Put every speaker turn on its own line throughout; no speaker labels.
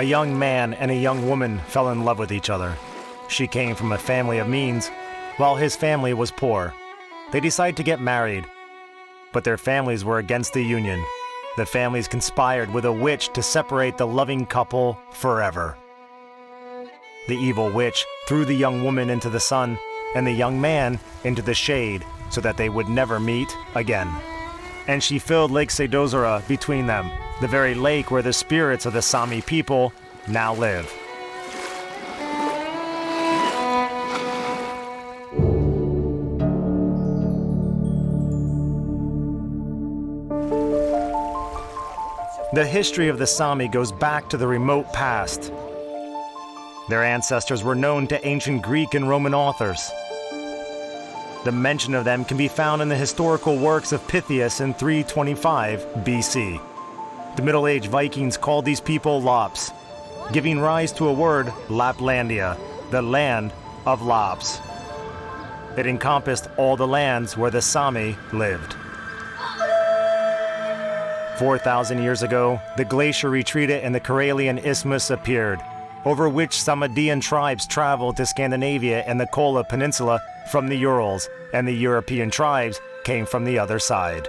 A young man and a young woman fell in love with each other. She came from a family of means, while his family was poor. They decided to get married, but their families were against the union. The families conspired with a witch to separate the loving couple forever. The evil witch threw the young woman into the sun and the young man into the shade so that they would never meet again. And she filled Lake Sedozera between them, the very lake where the spirits of the Sámi people now live. The history of the Sámi goes back to the remote past. Their ancestors were known to ancient Greek and Roman authors. The mention of them can be found in the historical works of Pythias in 325 BC. The Middle Age Vikings called these people Laps, giving rise to a word, Laplandia, the land of Laps. It encompassed all the lands where the Sámi lived. 4,000 years ago, the glacier retreated and the Karelian Isthmus appeared, over which Samadian tribes traveled to Scandinavia and the Kola Peninsula from the Urals, and the European tribes came from the other side.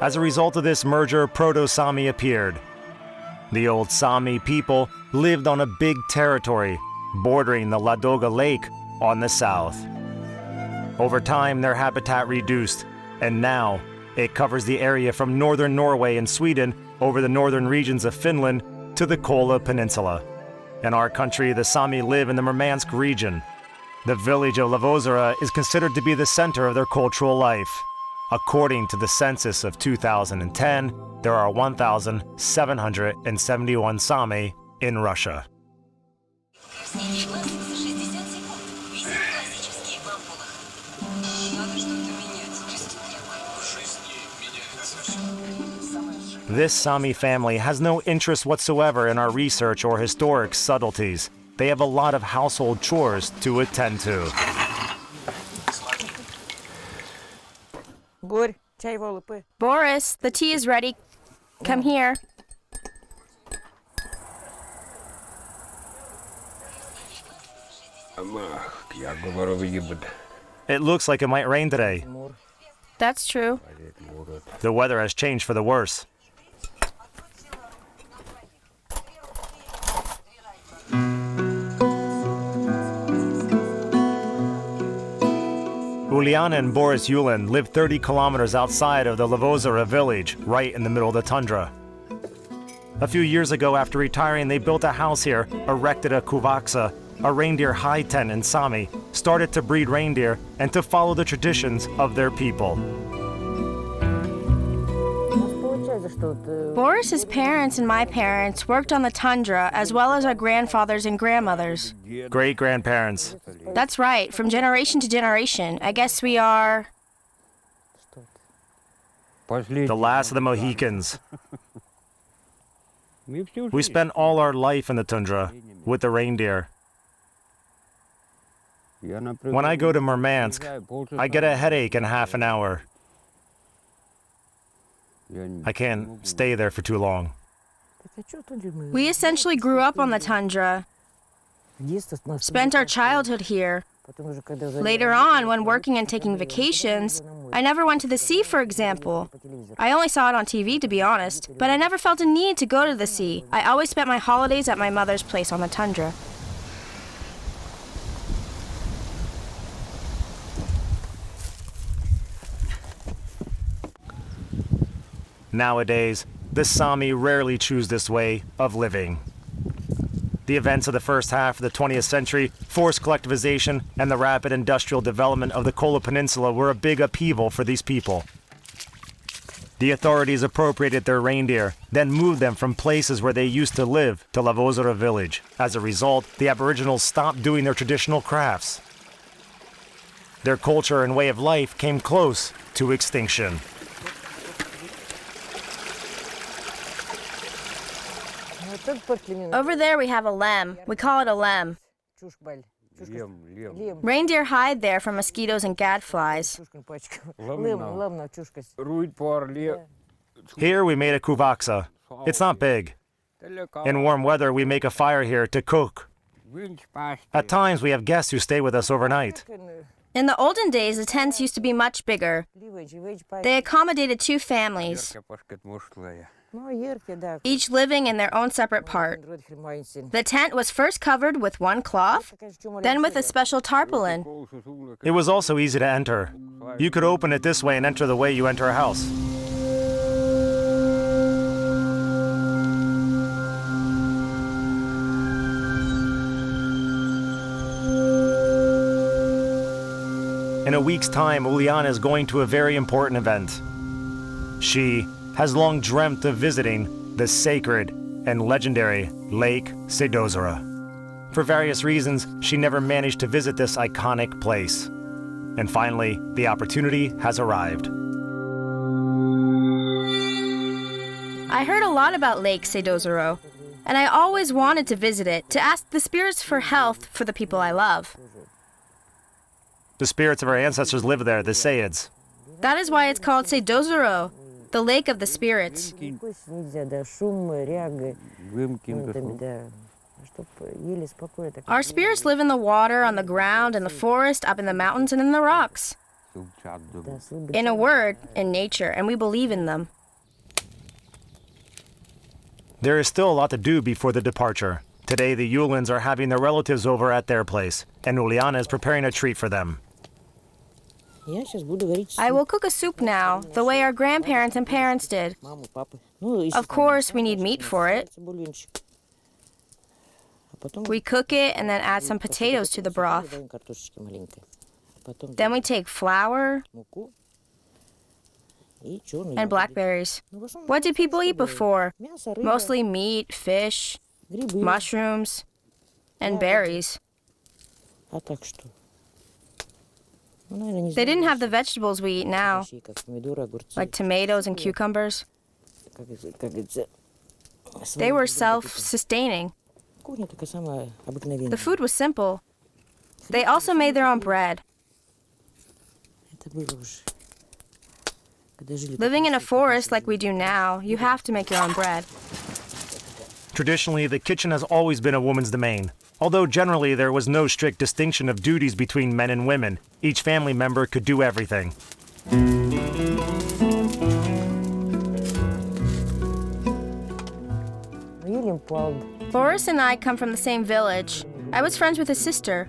As a result of this merger, Proto-Sámi appeared. The old Sámi people lived on a big territory, bordering the Ladoga Lake on the south. Over time, their habitat reduced, and now it covers the area from northern Norway and Sweden over the northern regions of Finland to the Kola Peninsula. In our country, the Sámi live in the Murmansk region. The village of Lovozero is considered to be the center of their cultural life. According to the census of 2010, there are 1,771 Sámi in Russia. This Sámi family has no interest whatsoever in our research or historic subtleties. They have a lot of household chores to attend to.
Boris, the tea is ready. Come here.
It looks like it might rain today.
That's true.
The weather has changed for the worse. Uliana and Boris Yulin live 30 kilometers outside of the Lovozero village, right in the middle of the tundra. A few years ago, after retiring, they built a house here, erected a kuvaksa, a reindeer high tent in Sámi, started to breed reindeer, and to follow the traditions of their people.
Boris's parents and my parents worked on the tundra, as well as our grandfathers and grandmothers.
Great-grandparents.
That's right, from generation to generation. I guess we are...
The last of the Mohicans. We spent all our life in the tundra with the reindeer. When I go to Murmansk, I get a headache in half an hour. I can't stay there for too long.
We essentially grew up on the tundra, spent our childhood here. Later on, when working and taking vacations, I never went to the sea, for example. I only saw it on TV, to be honest, but I never felt a need to go to the sea. I always spent my holidays at my mother's place on the tundra.
Nowadays, the Sámi rarely choose this way of living. The events of the first half of the 20th century, forced collectivization, and the rapid industrial development of the Kola Peninsula were a big upheaval for these people. The authorities appropriated their reindeer, then moved them from places where they used to live to Lovozero village. As a result, the Aboriginals stopped doing their traditional crafts. Their culture and way of life came close to extinction.
Over there we have a lem. We call it a lem. Reindeer hide there from mosquitoes and gadflies.
Here we made a kuvaksa. It's not big. In warm weather, we make a fire here to cook. At times, we have guests who stay with us overnight.
In the olden days, the tents used to be much bigger. They accommodated 2 families, each living in their own separate part. The tent was first covered with one cloth, then with a special tarpaulin.
It was also easy to enter. You could open it this way and enter the way you enter a house. In a week's time, Uliana is going to a very important event. She has long dreamt of visiting the sacred and legendary Lake Sedozera. For various reasons, she never managed to visit this iconic place. And finally, the opportunity has arrived.
I heard a lot about Lake Sedozero, and I always wanted to visit it to ask the spirits for health for the people I love.
The spirits of our ancestors live there, the Saids.
That is why it's called Sedozero, the Lake of the Spirits. Our spirits live in the water, on the ground, in the forest, up in the mountains, and in the rocks. In a word, in nature, and we believe in them.
There is still a lot to do before the departure. Today, the Yulins are having their relatives over at their place, and Uliana is preparing a treat for them.
I will cook a soup now, the way our grandparents and parents did. Of course, we need meat for it. We cook it and then add some potatoes to the broth. Then we take flour and blackberries. What did people eat before? Mostly meat, fish, mushrooms, and berries. They didn't have the vegetables we eat now, like tomatoes and cucumbers. They were self-sustaining. The food was simple. They also made their own bread. Living in a forest like we do now, you have to make your own bread.
Traditionally, the kitchen has always been a woman's domain. Although generally there was no strict distinction of duties between men and women, each family member could do everything.
Boris and I come from the same village. I was friends with his sister.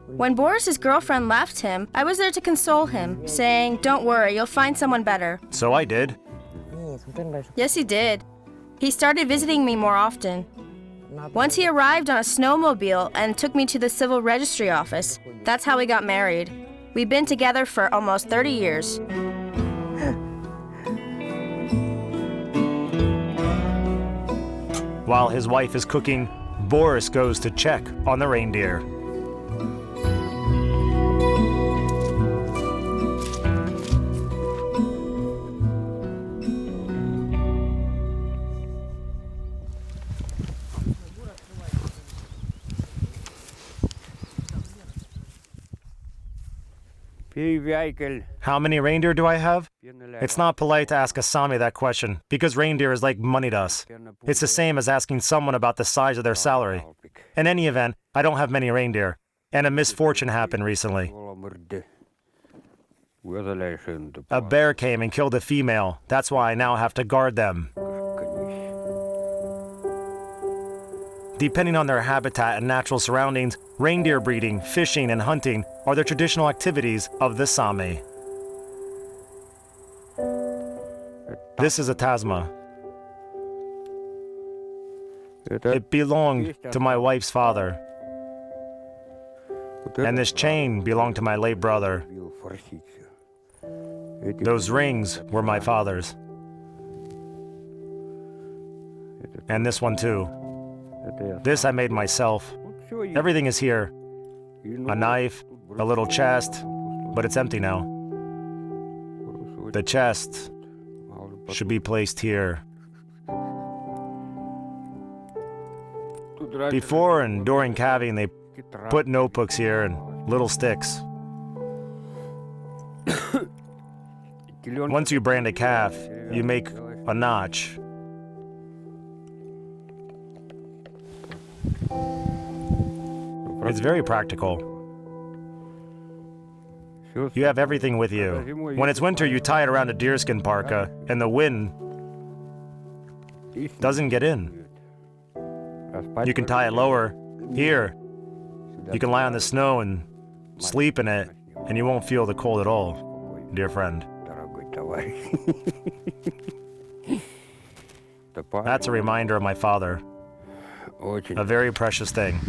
When Boris's girlfriend left him, I was there to console him, saying, "Don't worry, you'll find someone better."
So I did.
Yes, he did. He started visiting me more often. Once he arrived on a snowmobile and took me to the civil registry office. That's how we got married. We've been together for almost 30 years.
While his wife is cooking, Boris goes to check on the reindeer. How many reindeer do I have? It's not polite to ask a Sámi that question, because reindeer is like money to us. It's the same as asking someone about the size of their salary. In any event, I don't have many reindeer, and a misfortune happened recently. A bear came and killed a female. That's why I now have to guard them. Depending on their habitat and natural surroundings, reindeer breeding, fishing, and hunting are the traditional activities of the Sámi. This is a tasma. It belonged to my wife's father. And this chain belonged to my late brother. Those rings were my father's. And this one too. This I made myself. Everything is here. A knife, a little chest, but it's empty now. The chest should be placed here. Before and during calving, they put notebooks here and little sticks. Once you brand a calf, you make a notch. It's very practical. You have everything with you. When it's winter, you tie it around a deerskin parka, and the wind doesn't get in. You can tie it lower. Here, you can lie on the snow and sleep in it, and you won't feel the cold at all, dear friend. That's a reminder of my father. A very precious thing.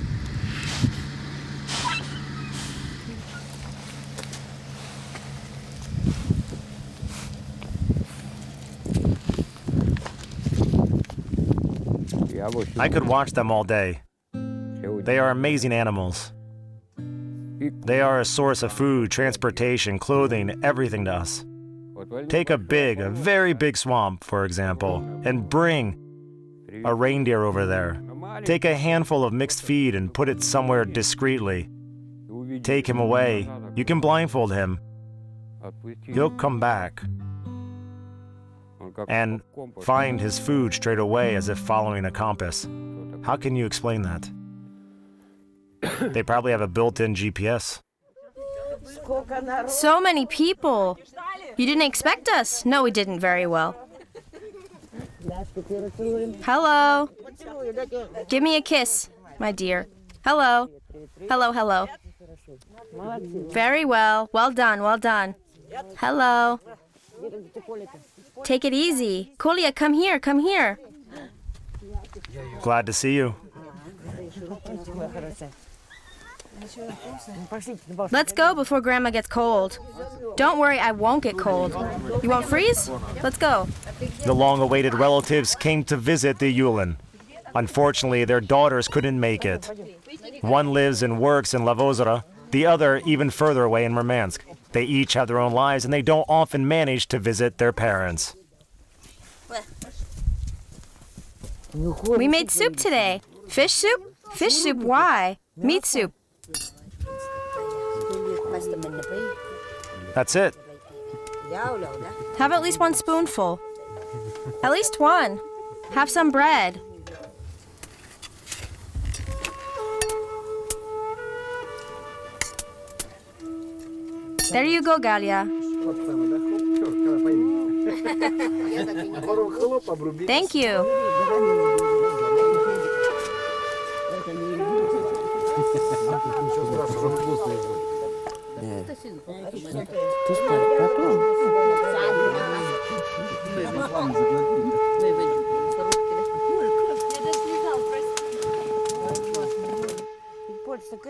I could watch them all day. They are amazing animals. They are a source of food, transportation, clothing, everything to us. Take a very big swamp, for example, and bring a reindeer over there. Take a handful of mixed feed and put it somewhere discreetly. Take him away. You can blindfold him. He'll come back and find his food straight away as if following a compass. How can you explain that? They probably have a built-in GPS.
So many people. You didn't expect us? No, we didn't very well. Hello. Give me a kiss, my dear. Hello. Hello, hello. Very well. Well done, well done. Hello. Take it easy. Kolya, come here, come here.
Glad to see you.
Let's go before Grandma gets cold. Don't worry, I won't get cold. You won't freeze? Let's go.
The long-awaited relatives came to visit the Yulin. Unfortunately, their daughters couldn't make it. One lives and works in Lovozero, the other even further away in Murmansk. They each have their own lives and they don't often manage to visit their parents.
We made soup today. Fish soup? Fish soup, why? Meat soup.
That's it.
Have at least one spoonful. At least one. Have some bread. There you go, Galia. Thank you.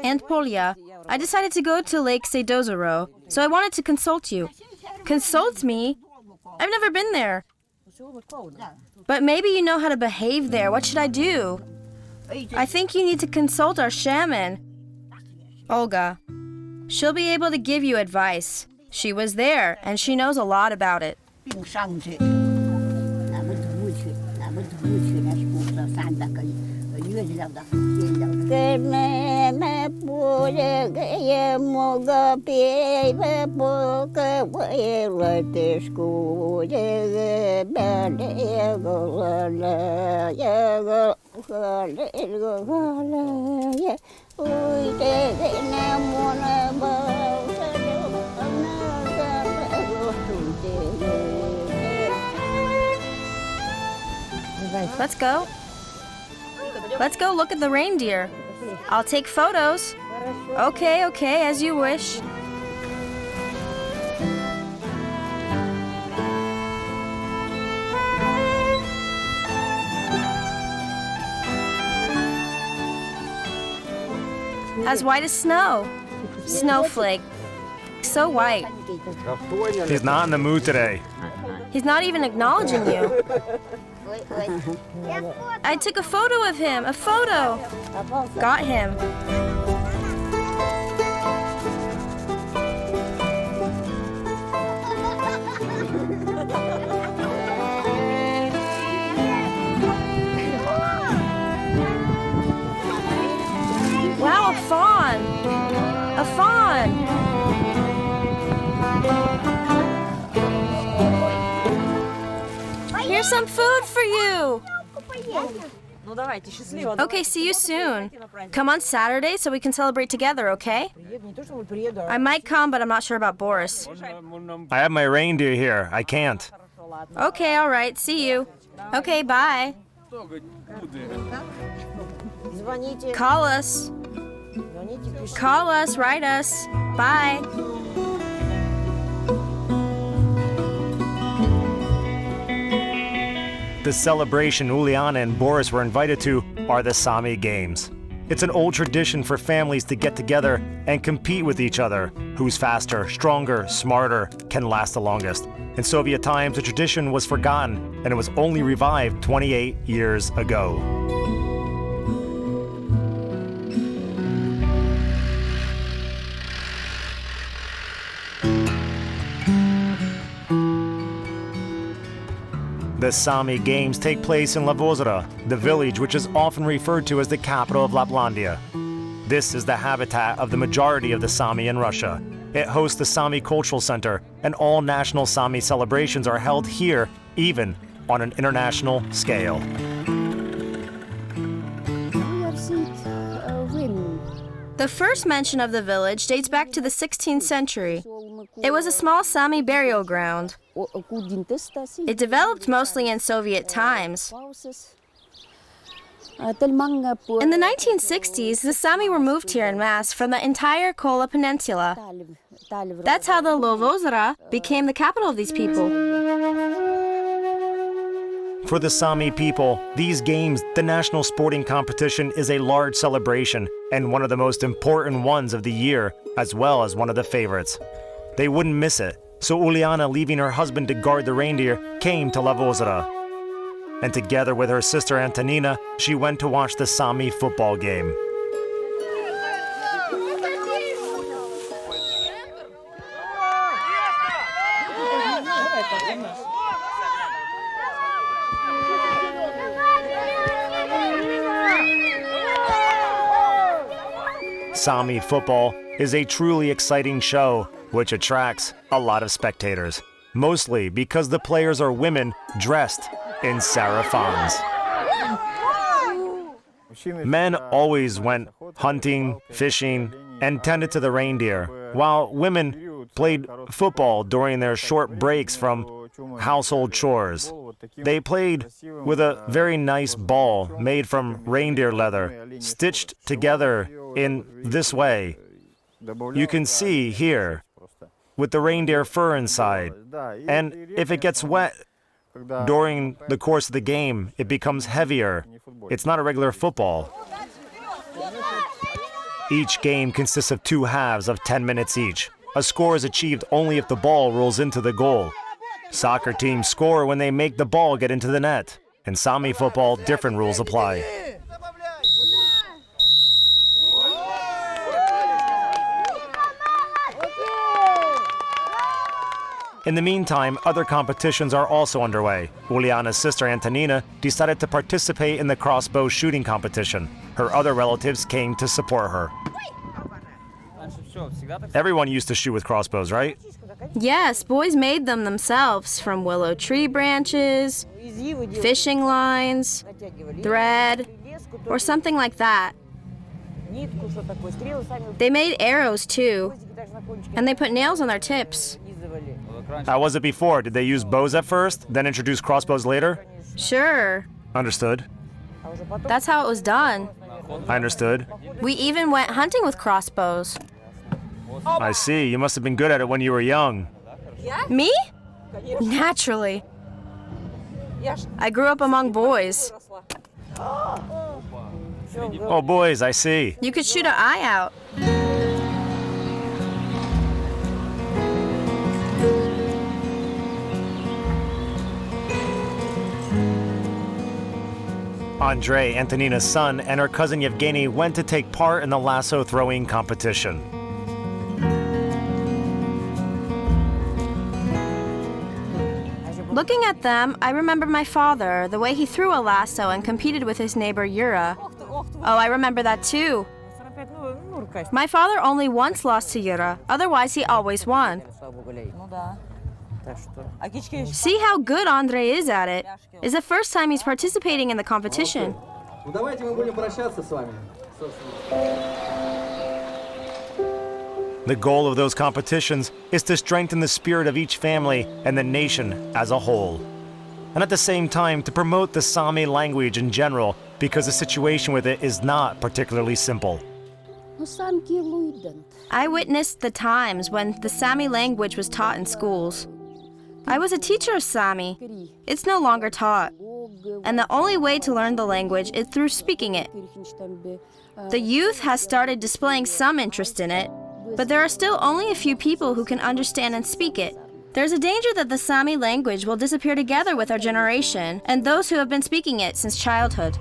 And Polya, I decided to go to Lake Sedozero, so I wanted to consult you. Consult me? I've never been there. But maybe you know how to behave there. What should I do? I think you need to consult our shaman, Olga. She'll be able to give you advice. She was there, and she knows a lot about it. Let's go. Let's go look at the reindeer. I'll take photos. Okay, okay, as you wish. As white as snow. Snowflake. So white.
He's not in the mood today.
He's not even acknowledging you. I took a photo of him. A photo. Got him. Wow, a fawn. A fawn. Here's some food for you. Okay, see you soon. Come on Saturday so we can celebrate together, okay? I might come, but I'm not sure about Boris.
I have my reindeer here. I can't.
Okay, all right. See you. Okay, bye. Call us. Call us, write us. Bye.
The celebration Uliana and Boris were invited to are the Sámi Games. It's an old tradition for families to get together and compete with each other. Who's faster, stronger, smarter, can last the longest. In Soviet times, the tradition was forgotten, and it was only revived 28 years ago. The Sámi Games take place in Lovozero, the village which is often referred to as the capital of Laplandia. This is the habitat of the majority of the Sámi in Russia. It hosts the Sámi Cultural Center, and all national Sámi celebrations are held here, even on an international scale.
The first mention of the village dates back to the 16th century. It was a small Sámi burial ground. It developed mostly in Soviet times. In the 1960s, the Sámi were moved here en masse from the entire Kola Peninsula. That's how the Lovozero became the capital of these people.
For the Sámi people, these games, the national sporting competition, is a large celebration and one of the most important ones of the year, as well as one of the favorites. They wouldn't miss it, so Uliana, leaving her husband to guard the reindeer, came to Lovozero. And together with her sister Antonina, she went to watch the Sámi football game. Sámi football is a truly exciting show, which attracts a lot of spectators, mostly because the players are women dressed in sarafans. Men always went hunting, fishing, and tended to the reindeer, while women played football during their short breaks from household chores. They played with a very nice ball made from reindeer leather, stitched together in this way. You can see here, with the reindeer fur inside. And if it gets wet during the course of the game, it becomes heavier. It's not a regular football. Each game consists of 2 halves of 10 minutes each. A score is achieved only if the ball rolls into the goal. Soccer teams score when they make the ball get into the net. In Sámi football, different rules apply. In the meantime, other competitions are also underway. Uliana's sister Antonina decided to participate in the crossbow shooting competition. Her other relatives came to support her. Everyone used to shoot with crossbows, right?
Yes, boys made them themselves from willow tree branches, fishing lines, thread, or something like that. They made arrows too, and they put nails on their tips.
How was it before? Did they use bows at first, then introduce crossbows later?
Sure.
Understood.
That's how it was done.
I understood.
We even went hunting with crossbows.
I see. You must have been good at it when you were young.
Me? Naturally. I grew up among boys.
Oh, boys, I see.
You could shoot an eye out.
Andrei, Antonina's son, and her cousin Yevgeny went to take part in the lasso throwing competition.
Looking at them, I remember my father, the way he threw a lasso and competed with his neighbor Yura. Oh, I remember that too. My father only once lost to Yura, otherwise he always won. See how good Andrei is at it. It's the first time he's participating in the competition.
Ну давайте мы будем прощаться с вами.
The goal of those competitions is to strengthen the spirit of each family and the nation as a whole. And at the same time, to promote the Sami language in general, because the situation with it is not particularly simple.
I witnessed the times when the Sami language was taught in schools. I was a teacher of Sami. It's no longer taught. And the only way to learn the language is through speaking it. The youth has started displaying some interest in it, but there are still only a few people who can understand and speak it. There's a danger that the Sami language will disappear together with our generation and those who have been speaking it since childhood.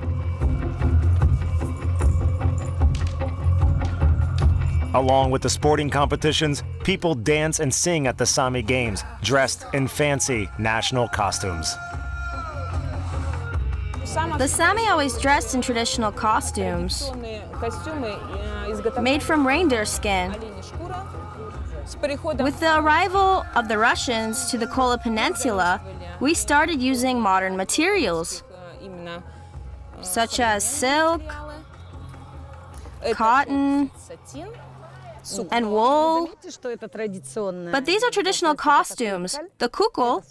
Along with the sporting competitions, people dance and sing at the Sami games, dressed in fancy national costumes.
The Sami always dressed in traditional costumes, made from reindeer skin. With the arrival of the Russians to the Kola Peninsula, we started using modern materials, such as silk, cotton, and wool. But these are traditional costumes. The kukul,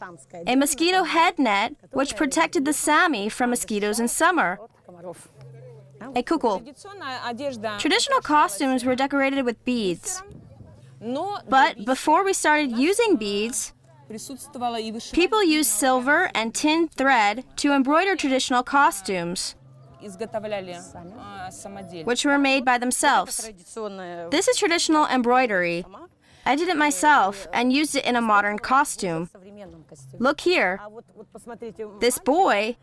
a mosquito head net, which protected the Sami from mosquitoes in summer. A kukul. Traditional costumes were decorated with beads. But before we started using beads, people used silver and tin thread to embroider traditional costumes, which were made by themselves. This is traditional embroidery. I did it myself and used it in a modern costume. Look here. This boy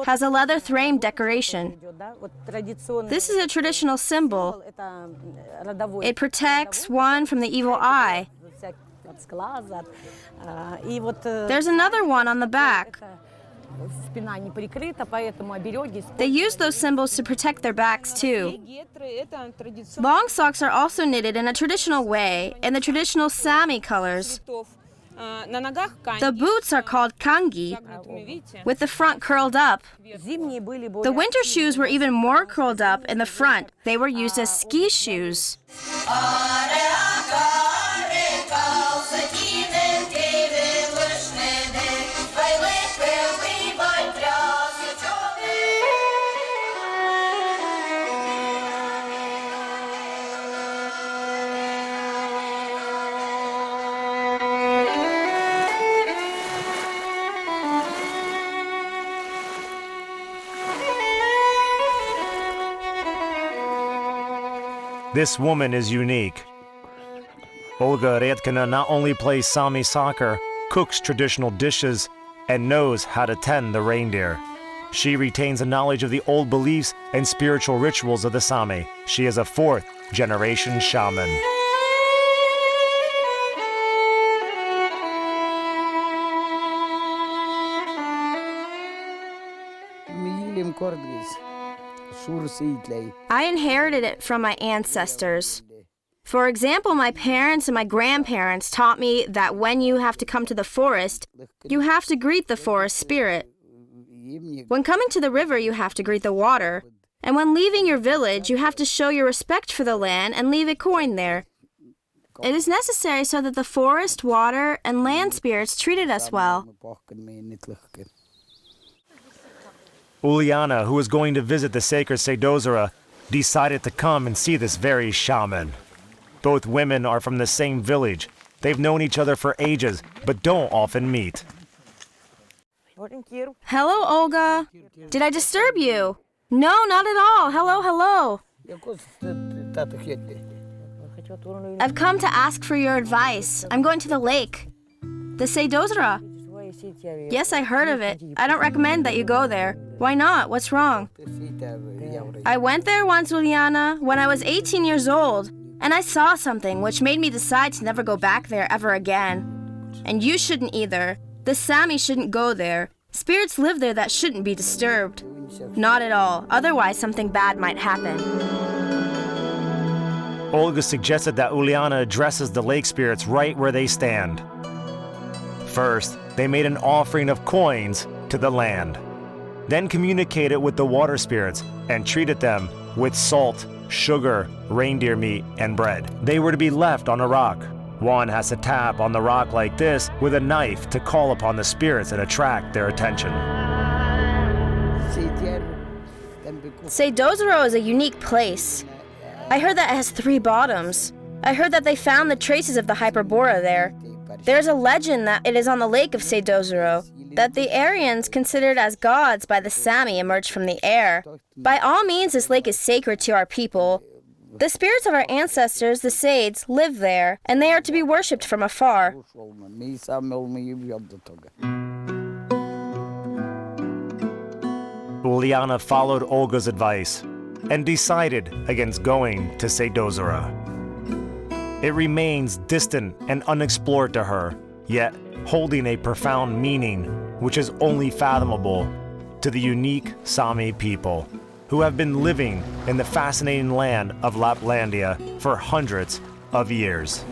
has a leather frame decoration. This is a traditional symbol. It protects one from the evil eye. There's another one on the back. They use those symbols to protect their backs too. Long socks are also knitted in a traditional way, in the traditional Sami colors. The boots are called kangi, with the front curled up. The winter shoes were even more curled up in the front. They were used as ski shoes.
This woman is unique. Olga Redkina not only plays Sami soccer, cooks traditional dishes, and knows how to tend the reindeer. She retains a knowledge of the old beliefs and spiritual rituals of the Sami. She is a fourth-generation shaman.
I inherited it from my ancestors. For example, my parents and my grandparents taught me that when you have to come to the forest, you have to greet the forest spirit. When coming to the river, you have to greet the water. And when leaving your village, you have to show your respect for the land and leave a coin there. It is necessary so that the forest, water, and land spirits treated us well.
Uliana, who was going to visit the sacred Sedozera, decided to come and see this very shaman. Both women are from the same village. They've known each other for ages, but don't often meet.
Hello, Olga. Did I disturb you? No, not at all. Hello, hello. I've come to ask for your advice. I'm going to the lake. The Sedozera. Yes, I heard of it. I don't recommend that you go there. Why not? What's wrong? I went there once, Uliana, when I was 18 years old, and I saw something which made me decide to never go back there ever again. And you shouldn't either. The Sami shouldn't go there. Spirits live there that shouldn't be disturbed. Not at all. Otherwise, something bad might happen.
Olga suggested that Uliana addresses the lake spirits right where they stand. First, they made an offering of coins to the land. then communicated with the water spirits and treated them with salt, sugar, reindeer meat, and bread. They were to be left on a rock. One has to tap on the rock like this with a knife to call upon the spirits and attract their attention.
Lovozero is a unique place. I heard that it has 3 bottoms. I heard that they found the traces of the Hyperborea there. There's a legend that it is on the lake of Lovozero, that the Aryans, considered as gods by the Sámi, emerged from the air. By all means, this lake is sacred to our people. The spirits of our ancestors, the Sades, live there, and they are to be worshipped from afar.
Uliana followed Olga's advice and decided against going to Lovozero. It remains distant and unexplored to her, yet holding a profound meaning which is only fathomable to the unique Sámi people, who have been living in the fascinating land of Laplandia for hundreds of years.